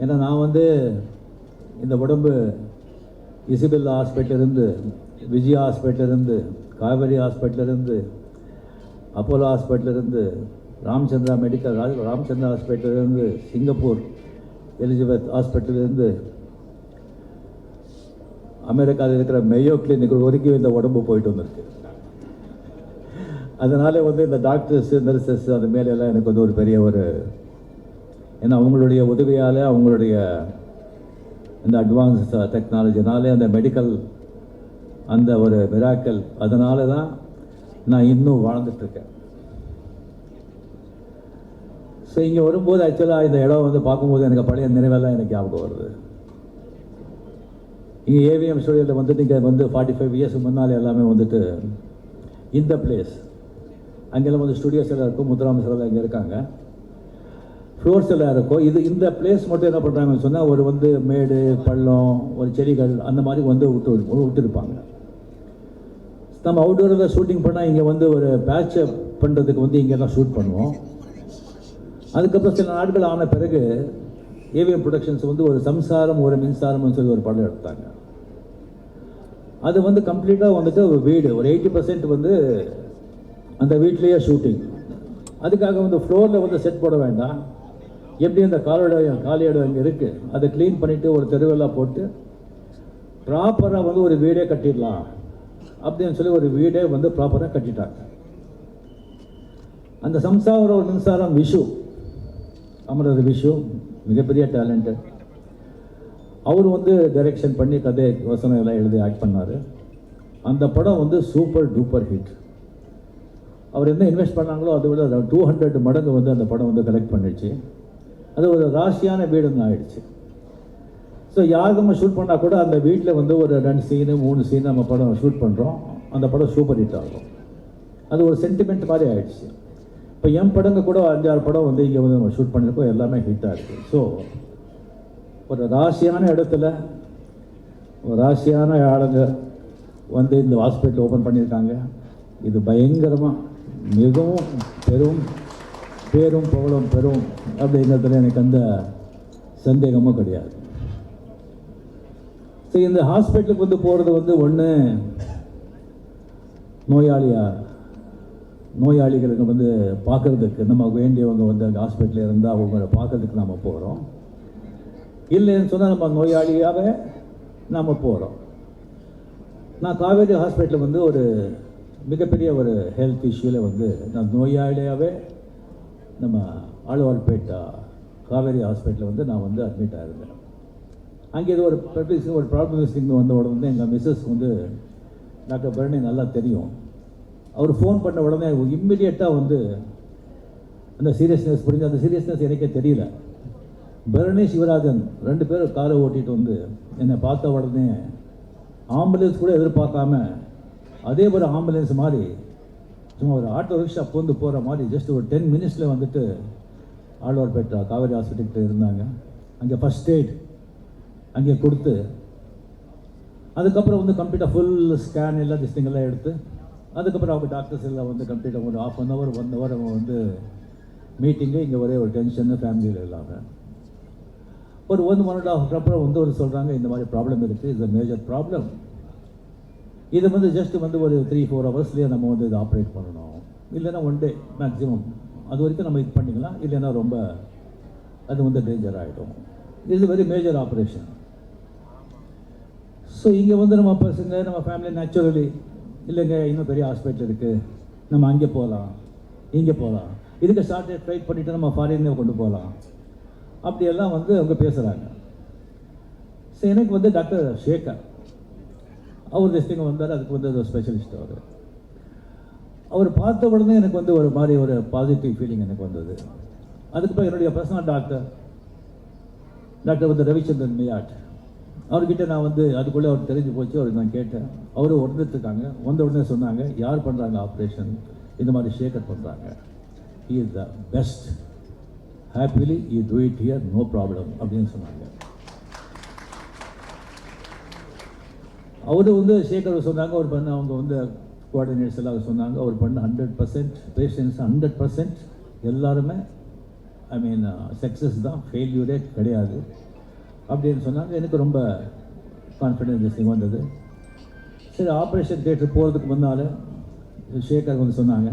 ஏன்னா நான் வந்து இந்த உடம்பு இசிபெல்லா ஹாஸ்பிட்டலிருந்து, விஜயா ஹாஸ்பிட்டலிருந்து, காவேரி ஹாஸ்பிட்டலிருந்து, அப்போலோ ஹாஸ்பிட்டலிருந்து, ராமச்சந்திரா மெடிக்கல் ராமச்சந்திரா ஹாஸ்பிட்டலிருந்து, சிங்கப்பூர் எலிசபெத் ஹாஸ்பிட்டலிருந்து, அமெரிக்காவில் இருக்கிற மெயோ கிளினிக் வரைக்கும் இந்த உடம்பு போயிட்டு வந்திருக்கு. அதனால வந்து இந்த டாக்டர்ஸ், நர்சஸ் அது மேலெல்லாம் எனக்கு வந்து ஒரு பெரிய ஒரு, ஏன்னா அவங்களுடைய உதவியால், அவங்களுடைய இந்த அட்வான்ஸ் டெக்னாலஜினாலே, அந்த மெடிக்கல் அந்த ஒரு மிராக்கல், அதனால தான் நான் இன்னும் வாழ்ந்துட்டுருக்கேன். ஸோ இங்கே வரும்போது ஆக்சுவலாக இந்த இடம் வந்து பார்க்கும்போது எனக்கு பழைய நினைவெல்லாம் எனக்கு ஞாபகம் வருது. இங்கே ஏவிஎம் ஸ்டுடியோவில் வந்துட்டு இங்கே வந்து 45 இயர்ஸ் முன்னால் எல்லாமே வந்துட்டு இந்த பிளேஸ், அங்கெல்லாம் வந்து ஸ்டுடியோஸ் எல்லாம் இருக்கும், முத்துராம சார் இங்கே இருக்காங்க, ஃப்ளோர்ஸ் எல்லாம் இருக்கும். இந்த பிளேஸ் மட்டும் என்ன பண்ணுறாங்கன்னு சொன்னால் ஒரு வந்து மேடு பள்ளம், ஒரு செடிகள் அந்த மாதிரி வந்து விட்டுருப்பாங்க. நம்ம அவுட்டோரில் ஷூட்டிங் பண்ணால் இங்கே வந்து ஒரு பேட்சப் பண்ணுறதுக்கு வந்து இங்கே தான் ஷூட் பண்ணுவோம். அதுக்கப்புறம் சில நாட்கள் ஆன பிறகு ஏவிஎம் ப்ரொடக்ஷன்ஸ் வந்து ஒரு சம்சாரம் ஒரு மின்சாரம்னு சொல்லி ஒரு படம் எடுத்தாங்க. அது வந்து கம்ப்ளீட்டாக வந்துட்டு ஒரு வீடு, ஒரு 80% வந்து அந்த வீட்லேயே ஷூட்டிங். அதுக்காக வந்து ஃப்ளோரில் வந்து செட் போட வேண்டாம், எப்படி அந்த காலி இடம் அங்கே இருக்குது அதை க்ளீன் பண்ணிவிட்டு ஒரு தெருவெல்லாம் போட்டு ப்ராப்பராக வந்து ஒரு வீடே கட்டிடலாம் அப்படின்னு சொல்லி ஒரு வீடே வந்து ப்ராப்பராக கட்டிட்டாங்க. அந்த சம்சாரம் ஒரு மின்சாரம் விஷு, அமரர் விஷு மிகப்பெரிய டேலண்ட்டு. அவர் வந்து டைரெக்ஷன் பண்ணி கதை வசனம் எல்லாம் எழுதி ஆக்ட் பண்ணார். அந்த படம் வந்து சூப்பர் டூப்பர் ஹிட். அவர் என்ன இன்வெஸ்ட் பண்ணாங்களோ அதை விட 200 மடங்கு வந்து அந்த படம் வந்து கலெக்ட் பண்ணிடுச்சு. அது ஒரு ராசியான வீடுன்னு ஆயிடுச்சு. ஸோ யார் நம்ம ஷூட் பண்ணால் கூட அந்த வீட்டில் வந்து ஒரு 2 சீனு 3 சீன் நம்ம படம் ஷூட் பண்ணுறோம், அந்த படம் சூப்பர் ஹிட் ஆகும். அது ஒரு சென்டிமெண்ட் மாதிரி ஆயிடுச்சு. இப்போ என் படங்க கூட 5-6 படம் வந்து இங்கே வந்து நம்ம ஷூட் பண்ணியிருக்கோம், எல்லாமே ஹிட்டாக இருக்குது. ஸோ ஒரு ராசியான இடத்துல ஒரு ராசியான ஆளுங்க வந்து இந்த ஹாஸ்பிட்டல் ஓப்பன் பண்ணியிருக்காங்க. இது பயங்கரமாக மிகவும் பேரும் புகழும் பெறும் அப்படிங்கிறதுல எனக்கு அந்த சந்தேகமும் கிடையாது. ஸோ இந்த ஹாஸ்பிட்டலுக்கு வந்து போகிறது வந்து ஒன்று நோயாளிகளுக்கு வந்து பார்க்குறதுக்கு நம்ம வேண்டியவங்க வந்து அங்கே ஹாஸ்பிட்டலில் இருந்தால் அவங்கள பார்க்குறதுக்கு நம்ம போகிறோம். இல்லைன்னு சொன்னால் நம்ம நோயாளியாகவே நம்ம போகிறோம். நான் காவேரி ஹாஸ்பிட்டலில் வந்து ஒரு மிகப்பெரிய ஒரு ஹெல்த் இஷ்யூவில் வந்து நான் நோயாளியாகவே நம்ம ஆழ்வார்பேட்டை காவேரி ஹாஸ்பிட்டலில் வந்து நான் வந்து அட்மிட் ஆகிருந்தேன். அங்கே இது ஒரு ப்ராப்ளம் வந்த உடனே வந்து எங்கள் மிஸ்ஸஸ் வந்து டாக்டர் பரணி நல்லா தெரியும். அவர் ஃபோன் பண்ண உடனே இம்மிடியட்டாக வந்து அந்த சீரியஸ்னஸ் புரிஞ்சு, அந்த சீரியஸ்னஸ் எனக்கே தெரியல. பரணி சிவராஜன் 2 பேர் காரை ஓட்டிகிட்டு வந்து என்னை பார்த்த உடனே ஆம்புலன்ஸ் கூட எதிர்பார்க்காம அதே ஒரு ஆம்புலன்ஸ் மாதிரி சும்மா ஒரு ஆட்டோ ரிக்ஷா பூந்து போகிற மாதிரி ஜஸ்ட் ஒரு 10 மினிட்ஸில் வந்துட்டு ஆழ்வார்பேட்டை காவேரி ஹாஸ்பிட்டல்கிட்ட இருந்தாங்க. அங்கே ஃபஸ்ட் எய்ட் அங்கே கொடுத்து அதுக்கப்புறம் வந்து கம்ப்ளீட்டாக ஃபுல் ஸ்கேன் எல்லாம் திஸ்டிங்கெல்லாம் எடுத்து அதுக்கப்புறம் அவங்க டாக்டர்ஸ் எல்லாம் வந்து கம்ப்ளீட்டாக ஒரு 1/2 hour 1 hour அவங்க வந்து மீட்டிங்கு, இங்கே ஒரே ஒரு டென்ஷனு ஃபேமிலியில் இல்லாமல் ஒரு 1.5 அப்புறம் வந்து ஒரு சொல்கிறாங்க இந்த மாதிரி ப்ராப்ளம் இருக்குது, இது மேஜர் ப்ராப்ளம், இது வந்து ஜஸ்ட் வந்து ஒரு 3-4 ஹவர்ஸ்லேயே நம்ம வந்து இதை ஆப்ரேட் பண்ணணும், இல்லைன்னா 1 day மேக்ஸிமம், அது வரைக்கும் நம்ம இது பண்ணிக்கலாம், இல்லைன்னா ரொம்ப அது வந்து டேஞ்சர் ஆகிடும், இது வெரி மேஜர் ஆப்ரேஷன். ஸோ இங்கே வந்து நம்ம பசங்க நம்ம ஃபேமிலி நேச்சுரலி இல்லைங்க இன்னும் பெரிய ஹாஸ்பிட்டல் இருக்குது, நம்ம அங்கே போகலாம் இங்கே போகலாம், இதுக்கு ஷார்ட் ஃப்ளைட் பண்ணிவிட்டு நம்ம ஃபாரினே கொண்டு போகலாம், அப்படியெல்லாம் வந்து அவங்க பேசுகிறாங்க. ஸோ எனக்கு வந்து டாக்டர் ஷேகர் அவர் டெஸ்டிங்க வந்தார், அதுக்கு வந்து ஒரு ஸ்பெஷலிஸ்ட் அவர் பார்த்த உடனே எனக்கு வந்து ஒரு மாதிரி ஒரு பாசிட்டிவ் ஃபீலிங் எனக்கு வந்தது. அதுக்கப்புறம் என்னுடைய பர்சனல் டாக்டர் வந்து ரவிச்சந்திரன் மியாட், அவர்கிட்ட நான் வந்து அதுக்குள்ளே அவர் தெரிஞ்சு போச்சு, அவருக்கு நான் கேட்டேன். அவரும் வந்துட்டுருக்காங்க, வந்த உடனே சொன்னாங்க யார் பண்ணுறாங்க ஆப்ரேஷன், இந்த மாதிரி ஷேகர் பண்ணுறாங்க, he is the best, happily you do it here, no problem அப்படின்னு சொன்னாங்க. அவரு வந்து ஷேகர் சொன்னாங்க அவர் பண்ண, அவங்க வந்து கோஆர்டினேட்டர்ஸ் எல்லாம் சொன்னாங்க அவர் பண்ண 100% பேஷண்ட்ஸ் 100% எல்லாருமே ஐ மீன் சக்ஸஸ் தான், ஃபெயில்யூரே கிடையாது. அப்படின்னு சொன்னாங்க. எனக்கு ரொம்ப கான்ஃபிடென்ஸ் வந்தது. சரி, ஆப்ரேஷன் தியேட்டர் போகிறதுக்கு முன்னால் சேகர் வந்து சொன்னாங்க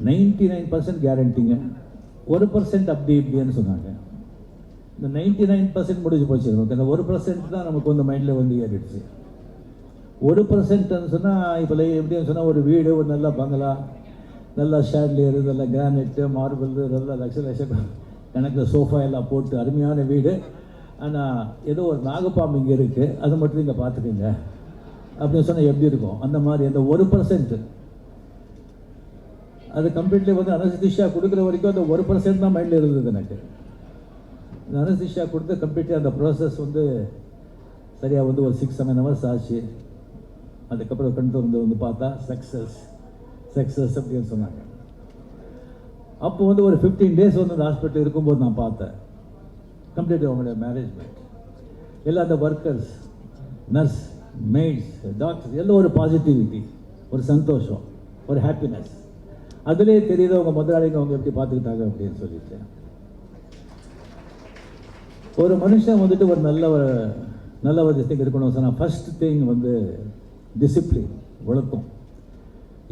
99% கேரண்டிங்க, 1% அப்படி இப்படின்னு சொன்னாங்க. இந்த 99% முடிஞ்சு போச்சு. நமக்கு அந்த 1% தான் நமக்கு வந்து மைண்டில் வந்து ஏறிடுச்சு. 1%ன்னு சொன்னால் இப்போ எப்படின்னு சொன்னால் ஒரு வீடு, ஒரு நல்ல பங்களா, நல்லா ஷேட்லேயரு, நல்ல கிரானைட்டு, மார்பிள், நல்லா லட்ச கணக்கில் சோஃபா எல்லாம் போட்டு அருமையான வீடு. ஆனால் ஏதோ ஒரு நாகப்பாம்பு இங்கே இருக்குது, அதை மட்டும் நீங்கள் பார்த்துக்குங்க அப்படின்னு சொன்னால் எப்படி இருக்கும்? அந்த மாதிரி அந்த 1% அது கம்ப்ளீட்லி வந்து அனஸ்தீசியா கொடுக்குற வரைக்கும் அந்த 1% தான் மைண்டில் இருந்தது எனக்கு. இந்த அனஸ்தீசியா கொடுத்து கம்ப்ளீட்லி அந்த ப்ராசஸ் வந்து சரியாக வந்து ஒரு 6-7 ஹவர்ஸ் ஆச்சு. அதுக்கப்புறம் கண்டு வந்து பார்த்தா சக்ஸஸ் அப்படின்னு சொன்னாங்க. அப்போ வந்து ஒரு 15 days வந்து அந்த ஹாஸ்பிட்டல் இருக்கும்போது நான் பார்த்தேன் கம்ப்ளீட் அவங்களுடைய மேனேஜ்மெண்ட், எல்லாம் அந்த ஒர்க்கர்ஸ், நர்ஸ், மெய்ட்ஸ், டாக்டர்ஸ் எல்லாம் ஒரு பாசிட்டிவிட்டி, ஒரு சந்தோஷம், ஒரு ஹாப்பினஸ். அதுலேயே தெரியுது அவங்க முதலாளிங்க அவங்க எப்படி பார்த்துக்கிட்டாங்க அப்படின்னு சொல்லிட்டு. ஒரு மனுஷன் வந்துட்டு ஒரு நல்ல ஒரு திங் இருக்கணும் சொன்னால் ஃபர்ஸ்ட் திங் வந்து டிசிப்ளின், ஒழுக்கம்.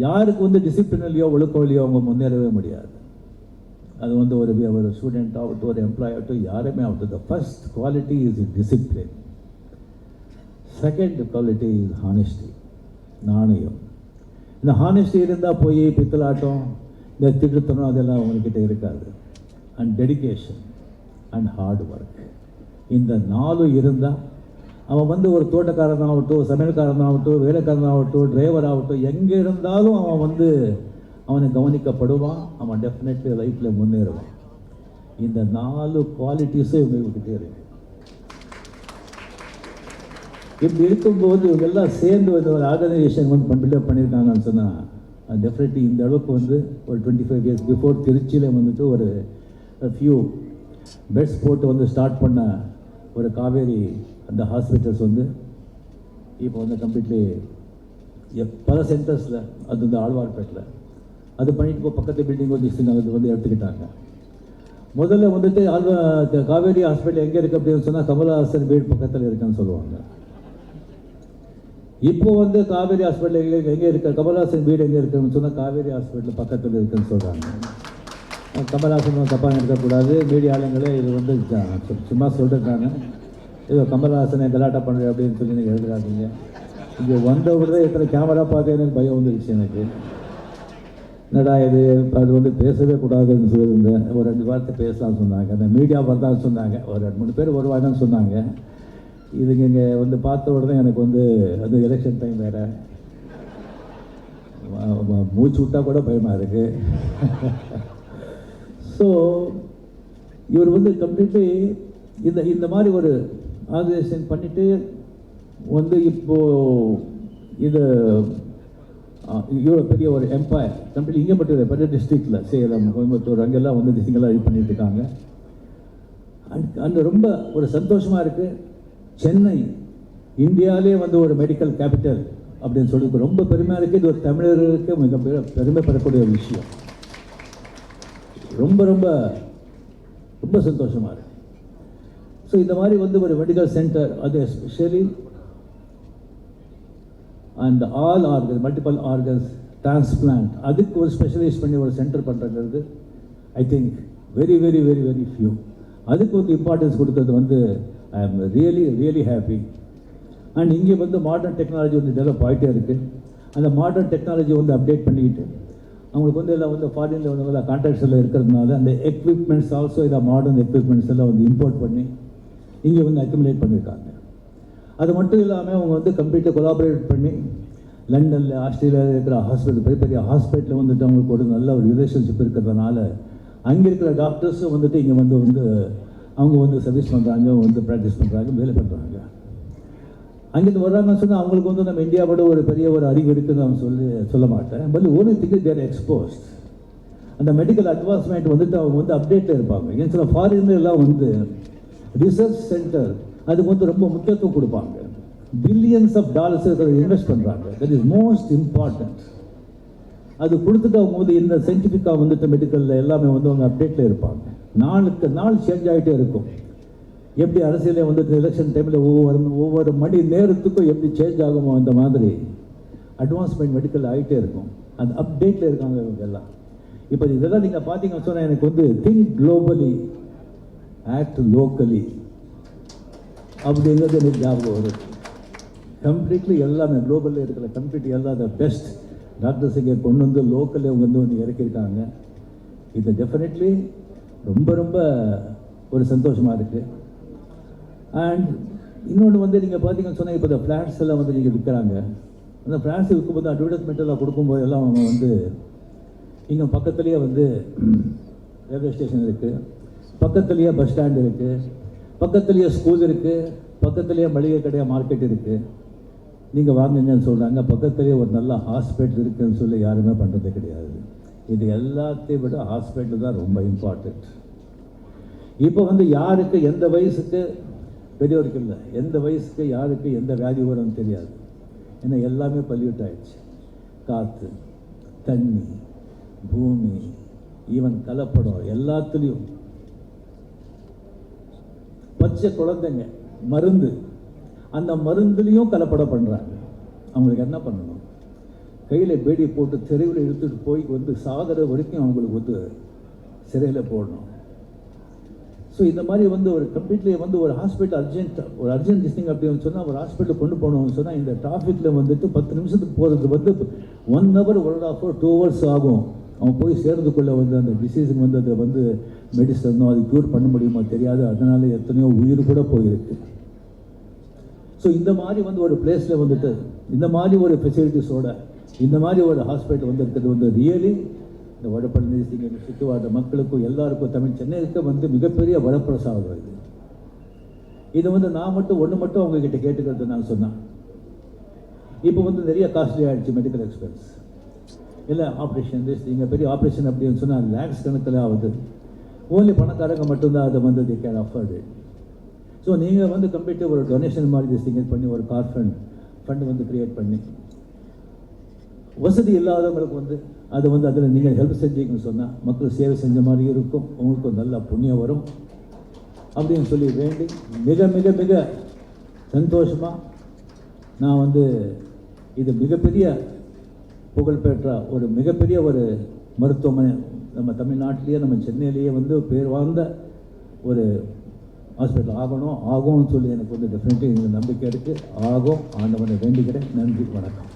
யாருக்கு வந்து டிசிப்ளின் இல்லையோ ஒழுக்கம் இல்லையோ அவங்க முன்னேறவே முடியாது. அது வந்து ஒரு ஸ்டூடெண்ட் ஆகட்டும், ஒரு எம்ப்ளாயி ஆகட்டும், யாருமே ஆகட்டும். The first quality is discipline. Second quality is honesty, நாணயம். இந்த ஹானெஸ்டி இருந்தால் போய் பித்தலாட்டம், இந்த திட்டத்தனம் அதெல்லாம் அவங்கக்கிட்ட இருக்காது. And dedication and hard work, இந்த 4 இருந்தால் அவன் வந்து ஒரு தோட்டக்காரனாகட்டும், சமையல்காரனாகட்டும், வேலைக்காரனாகட்டும், டிரைவர் ஆகட்டும், எங்கே இருந்தாலும் அவன் வந்து அவனை கவனிக்கப்படுவான். அவன் டெஃபினெட்லி லைஃப்பில் முன்னேறுவான். இந்த 4 குவாலிட்டிஸும் இவங்ககிட்டே இருக்கு. இப்படி இருக்கும்போது இவங்க எல்லாம் சேர்ந்து வந்து ஒரு ஆர்கனைசேஷன் வந்து பில்டப் பண்ணியிருக்காங்கன்னு சொன்னால் டெஃபினெட்லி இந்த அளவுக்கு வந்து ஒரு 25 years பிஃபோர் திருச்சியில் வந்துட்டு ஒரு ஃபியூ பெட்ஸ் போட்டு வந்து ஸ்டார்ட் பண்ண ஒரு காவேரி அந்த ஹாஸ்பிட்டல்ஸ் வந்து இப்போ வந்து கம்ப்ளீட்லி பல சென்டர்ஸில், அது வந்து ஆழ்வார்பேட்டில் அது பண்ணிட்டு இப்போ பக்கத்து பில்டிங் வந்து அது வந்து எடுத்துக்கிட்டாங்க. முதல்ல வந்துட்டு காவேரி ஹாஸ்பிட்டல் எங்கே இருக்குது அப்படின்னு சொன்னால் கமலஹாசன் வீடு பக்கத்தில் இருக்குன்னு சொல்லுவாங்க. இப்போ வந்து காவேரி ஹாஸ்பிட்டல் எங்கே இருக்க, கமலஹாசன் வீடு எங்கே இருக்குன்னு சொன்னால் காவேரி ஹாஸ்பிட்டல் பக்கத்தில் இருக்குன்னு சொல்கிறாங்க. கமலஹாசன் தப்பாக இருக்கக்கூடாது, மீடியா ஆளுங்களே இது வந்து சும்மா சொல்லிருக்காங்க. ஏதோ கமலஹாசனை கலாட்டா பண்ணுறேன் அப்படின்னு சொல்லி நீங்கள் எழுதுறாதீங்க. இங்கே வந்த உடனே எத்தனை கேமரா பார்க்கறேன்னு பயம் வந்துருச்சு எனக்கு. என்னடா இது, அது வந்து பேசவே கூடாதுன்னு சொல்லியிருந்தேன். ஒரு 2 வார்த்தை பேசலாம்னு சொன்னாங்க. அந்த மீடியா வரதான் சொன்னாங்க. ஒரு 2-3 பேர் வருவாங்கன்னு சொன்னாங்க. இதுங்க இங்கே வந்து பார்த்த உடனே எனக்கு வந்து அது எலெக்ஷன் டைம் வேறு, மூச்சு விட்டால் கூட பயமாக இருக்குது. ஸோ இவர் வந்து கம்ப்ளீட்லி இந்த மாதிரி ஒரு ஆர்கனைசேஷன் பண்ணிவிட்டு வந்து இப்போது இது இவ்வளோ பெரிய ஒரு எம்பையர் கம்ப்ளீட் இங்கே மட்டும் இல்லை, பெரிய டிஸ்ட்ரிக்டில் சேலம், கோயம்புத்தூர் அங்கெல்லாம் வந்து திங்கெல்லாம் இது பண்ணிட்டு இருக்காங்க. அங்கே ரொம்ப ஒரு சந்தோஷமாக இருக்குது. சென்னை இந்தியாவிலே வந்து ஒரு மெடிக்கல் கேபிட்டல் அப்படின்னு சொல்லி ரொம்ப பெருமையாக இருக்குது. இது ஒரு தமிழருக்கு மிக பெருமைப்படக்கூடிய ஒரு விஷயம். ரொம்ப ரொம்ப ரொம்ப சந்தோஷமாக இருக்குது. ஸோ இந்த மாதிரி வந்து ஒரு மெடிக்கல் சென்டர், அது especially and all organs, multiple organs transplant, அதுக்கு ஒரு ஸ்பெஷலைஸ் பண்ணி ஒரு சென்டர் பண்ணுறது I think very very very very few. அதுக்கு வந்து இம்பார்ட்டன்ஸ் கொடுத்தது வந்து ஐ ஆம் ரியலி ஹாப்பி. அண்ட் இங்கே வந்து மாடர்ன் டெக்னாலஜி வந்து டெவலப் ஆகிட்டே இருக்குது. அந்த மாடர்ன் டெக்னாலஜி வந்து அப்டேட் பண்ணிக்கிட்டு அவங்களுக்கு வந்து எல்லாம் வந்து ஃபாரினில் வந்து கான்ட்ராக்ட்ஸ் எல்லாம் இருக்கிறதுனால அந்த எக்யூப்மெண்ட்ஸ் ஆல்சோ இதை மாடர்ன் எக்யூப்மெண்ட்ஸ் எல்லாம் வந்து இம்போர்ட் பண்ணி இங்கே வந்து அக்யூமுலேட் பண்ணியிருக்காங்க. அது மட்டும் இல்லாமல் அவங்க வந்து கம்ப்ளீட்டாக கொலாபரேட் பண்ணி லண்டனில், ஆஸ்திரேலியாவில் இருக்கிற ஹாஸ்பிட்டல், பெரிய பெரிய ஹாஸ்பிட்டலில் வந்துட்டு அவங்களுக்கு ஒரு நல்ல ஒரு ரிலேஷன்ஷிப் இருக்கிறதுனால அங்கே இருக்கிற டாக்டர்ஸும் வந்துட்டு இங்கே வந்து அவங்க வந்து சர்வீஸ் பண்ணுறாங்க, வந்து ப்ராக்டிஸ் பண்ணுறாங்க, வேலை பண்ணுறாங்க. அங்கேருந்து வர்றாங்கன்னு சொன்னால் அவங்களுக்கு வந்து நம்ம இந்தியாவோட ஒரு பெரிய ஒரு அறிவு இருக்குன்னு நான் சொல்ல மாட்டேன். பட் ஒரு திங்க் தேர் எக்ஸ்போஸ்ட். அந்த மெடிக்கல் அட்வான்ஸ்மெண்ட் வந்துட்டு அவங்க வந்து அப்டேட்டில் இருப்பாங்க. ஏன்னு சொன்னால் ஃபாரின்ல எல்லாம் வந்து ரிசர்ச் சென்டர் அதுக்கு வந்து ரொம்ப முக்கியத்துவம் கொடுப்பாங்க. பில்லியன்ஸ் ஆஃப் டாலர்ஸ் இன்வெஸ்ட் பண்ணுறாங்க. That is most important. அது கொடுத்துட்டு அவங்க வந்து இந்த சயின்டிஃபிக்காக வந்துட்டு மெடிக்கலில் எல்லாமே வந்து அவங்க அப்டேட்டில் இருப்பாங்க. நாளுக்கு நாள் சேஞ்ச் ஆகிட்டே இருக்கும். எப்படி அரசியலே வந்துட்டு எலெக்ஷன் டைமில் ஒவ்வொரு மணி நேரத்துக்கும் எப்படி சேஞ்ச் ஆகுமோ அந்த மாதிரி அட்வான்ஸ்மெண்ட் மெடிக்கல் ஆகிட்டே இருக்கும். அந்த அப்டேட்டில் இருக்காங்க இவங்க எல்லாம். இப்போ இதெல்லாம் நீங்கள் பார்த்தீங்கன்னு சொன்னால் எனக்கு வந்து திங்க் குளோபலி ஆக்ட் லோக்கலி அப்படிங்கிறது எனக்கு ஞாபகம் வருது. கம்ப்ளீட்லி எல்லாமே குளோபலில் இருக்கிற கம்ப்ளீட் எல்லாம் த பெஸ்ட் டாக்டர்ஸ் இங்கே கொண்டு வந்து லோக்கலில் வந்து இறக்கியிருக்காங்க. இது டெஃபினெட்லி ரொம்ப ரொம்ப ஒரு சந்தோஷமாக இருக்குது. அண்ட் இன்னொன்று வந்து நீங்கள் பார்த்தீங்கன்னு சொன்னால் இப்போ இந்த ஃப்ளாட்ஸ் எல்லாம் வந்து நீங்கள் விற்கிறாங்க. அந்த ஃப்ளாட்ஸ் விற்கும்போது அட்வர்டைஸ்மெண்ட் எல்லாம் கொடுக்கும்போது எல்லாம் அவங்க வந்து இங்கே பக்கத்துலேயே வந்து ரயில்வே ஸ்டேஷன் இருக்குது, பக்கத்துலேயே பஸ் ஸ்டாண்ட் இருக்குது, பக்கத்துலேயே ஸ்கூல் இருக்குது, பக்கத்துலேயே மளிகை கடை மார்க்கெட் இருக்குது. நீங்கள் வாங்குங்கன்னு சொல்கிறாங்க. பக்கத்துலேயே ஒரு நல்ல ஹாஸ்பிட்டல் இருக்குதுன்னு சொல்லி யாருமே பண்ணுறது கிடையாது. இது எல்லாத்தையும் விட ஹாஸ்பிட்டல் தான் ரொம்ப இம்பார்ட்டண்ட். இப்போ வந்து யாருக்கு எந்த வயசுக்கு பெரியவருக்கு இல்லை, எந்த வயசுக்கு யாருக்கு எந்த வியாதி வரும்னு தெரியாது. ஏன்னா எல்லாமே பல்யூட் ஆயிடுச்சு. காற்று, தண்ணி, பூமி, ஈவன் கலப்படம் எல்லாத்துலேயும். பச்சை குழந்தைங்க மருந்து, அந்த மருந்துலேயும் கலப்படம் பண்ணுறாங்க. அவங்களுக்கு என்ன பண்ணணும்? கையில் பேடி போட்டு தெருவில் இழுத்துட்டு போய் வந்து சாகிற வரைக்கும் அவங்களுக்கு வந்து சிறையில் போடணும். ஸோ இந்த மாதிரி வந்து ஒரு கம்ப்ளீட்லி வந்து ஒரு ஹாஸ்பிட்டல் அர்ஜென்ட் திங் அப்படின்னு சொன்னால் ஒரு ஹாஸ்பிட்டல் கொண்டு போகணும்னு சொன்னால் இந்த டிராஃபிக்கில் வந்துட்டு 10 நிமிஷத்துக்கு போகிறது வந்து 1 hour 1.5 hour 2 hours ஆகும். அவன் போய் சேர்றதுக்குள்ளே வந்து அந்த டிசீஸுக்கு வந்து அதை வந்து மெடிசனோ அது க்யூர் பண்ண முடியுமோ தெரியாது. அதனால எத்தனையோ உயிர் கூட போயிருக்கு. ஸோ இந்த மாதிரி வந்து ஒரு பிளேஸில் வந்துட்டு இந்த மாதிரி ஒரு ஃபெசிலிட்டிஸோட இந்த மாதிரி ஒரு ஹாஸ்பிட்டல் வந்து இருக்கிறது வந்து ரியலி இந்த வடபழனி சுற்றி வாழ்ற மக்களுக்கும் எல்லாருக்கும் தமிழ் சென்னைக்கு வந்து மிகப்பெரிய வரப்பிரசாதம் இது. இது வந்து நான் மட்டும் அவங்கக்கிட்ட கேட்டுக்கிறது நான் சொன்னேன். இப்போ வந்து நிறைய காஸ்ட்லி ஆகிடுச்சு மெடிக்கல் எக்ஸ்பென்ஸ். இல்லை ஆப்ரேஷன் இங்கே பெரிய ஆப்ரேஷன் அப்படின்னு சொன்னால் லேக்ஸ் கணக்கில் ஆகுது. ஓன்லி பணக்காரங்க மட்டும்தான் அதை வந்து தி கேன் அஃபோர்டு. ஸோ நீங்கள் வந்து கம்ப்ளீட்டாக ஒரு டொனேஷன் மாதிரி பண்ணி ஒரு கார் ஃபண்ட் வந்து க்ரியேட் பண்ணி வசதி இல்லாதவங்களுக்கு வந்து அது வந்து அதில் நீங்கள் ஹெல்ப் செஞ்சீங்கன்னு சொன்னால் மக்கள் சேவை செஞ்ச மாதிரி இருக்கும், உங்களுக்கு நல்ல புண்ணியம் வரும் அப்படின்னு சொல்லி வேண்டி மிக மிக மிக சந்தோஷமாக நான் வந்து இது மிகப்பெரிய புகழ்பெற்ற ஒரு மிகப்பெரிய ஒரு மருத்துவமனை நம்ம தமிழ்நாட்டிலேயே நம்ம சென்னையிலேயே வந்து பேர் வாழ்ந்த ஒரு ஹாஸ்பிட்டல் ஆகும்னு சொல்லி எனக்கு வந்து டெஃபினெட்லி நம்பிக்கை இருக்குது. ஆகும். ஆண்டவனை வேண்டிக்கிறேன். நன்றி, வணக்கம்.